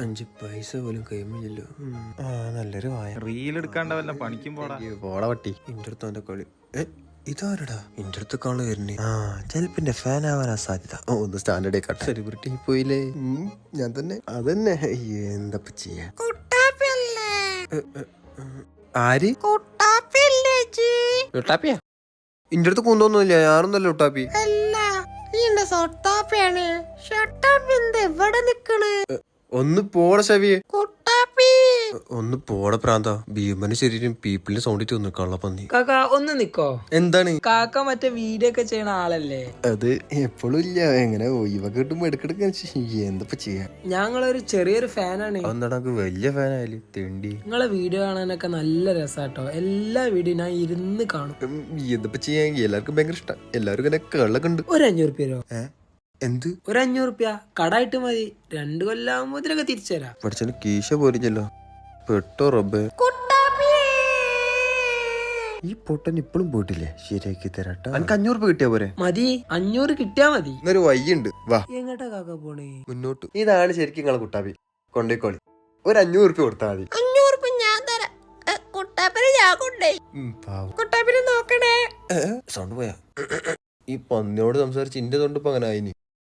5 പൈസ പോലും കൈമില്ലല്ലോ. നല്ലൊരു വായ. റീൽ എടുക്കാണ്ട വല്ല പണിക്കും പോടാ. പോടാ പട്ടി. ഇന്റെ അടുത്ത് അവന്റെ കളി. ഇതാരടാ ഇന്റെ അടുത്ത് കാണു വരുന്നേ? ചെലപ്പിന്റെ ഫാൻ ആവാനാ സാധ്യത. ഒന്ന് സ്റ്റാൻഡേർഡ് ആയിക്കട്ടെ. സെലിബ്രിറ്റി പോയില്ലേ? ഞാൻ തന്നെ. അതന്നെ. എന്തപ്പ ചെയ്യാ? ആര്? ലുട്ടാപ്പിയാ? ഇന്റെ അടുത്ത് കുന്തോന്നുമില്ല. ഞാനൊന്നല്ല ലുട്ടാപ്പി. ഒന്ന് പോട ശവിയെ. ഒന്ന് പോട പ്രാന്ത. ഭീമന്റെ ശരീരം പീപ്പിളിന്റെ സൗണ്ടിട്ട് ഒന്ന് കള്ളപ്പന്നി. കാക്ക ഒന്ന് നിക്കോ. എന്താണ്? കാക്ക മറ്റേ വീഡിയോ ഒക്കെ ചെയ്യണ ആളല്ലേ? അത് എപ്പോഴും ഇല്ല. എങ്ങനെ ഒഴിവൊക്കെ കിട്ടുമ്പോ എടുക്കെടുക്ക. എന്തപ്പ ചെയ്യാ? ഞങ്ങളൊരു ചെറിയൊരു ഫാനാണ്. എന്നാ വലിയ ഫാനായാല് തെണ്ടി. നിങ്ങളെ വീഡിയോ കാണാനൊക്കെ നല്ല രസാട്ടോ. എല്ലാ വീഡിയോ ഞാൻ ഇരുന്ന് കാണും. എന്തപ്പ ചെയ്യാ? എല്ലാവർക്കും ഭയങ്കര ഇഷ്ടം. എല്ലാവരും ഇങ്ങനെ കള്ളൊക്കെ ഉണ്ട്. ഒരു 500 രൂപ. എന്ത്? ഒരു 500 രൂപ കടായിട്ട് മതി. 2 കൊല്ലാകുമ്പോ ഇതിനൊക്കെ തിരിച്ചു തരാം. പഠിച്ചന് കീശ പോരിച്ചല്ലോ. പെട്ടോ റബ്ബേ. ഈ പൊട്ടൻ ഇപ്പോഴും പോയിട്ടില്ലേ? ശരിയാക്കി തരാട്ടോ. എനിക്ക് 500 രൂപ കിട്ടിയാ പോരെ? മതി. 500 കിട്ടിയാ മതി. ഇന്നൊരു വയ്യുണ്ട്. വാ എങ്ങട്ടാ കാക്ക പോണേ? മുന്നോട്ട്. ഇതാണ് ശരിക്കും നിങ്ങളെ കുട്ടാപ്പി. കൊണ്ടേക്കോളി. ഒരു 500 രൂപ കൊടുത്താൽ മതി. 500 രൂപ ഞാൻ തരാം. കുട്ടാപ്പിനെ ഞാൻ കൊണ്ടേ. കുട്ടാപ്പിനെ നോക്കണേ. സൗണ്ട് പോയാ? ഈ പന്നിയോട് സംസാരിച്ച് ഇന്റെ തൊണ്ടിപ്പോ അങ്ങനെ ആയിനി.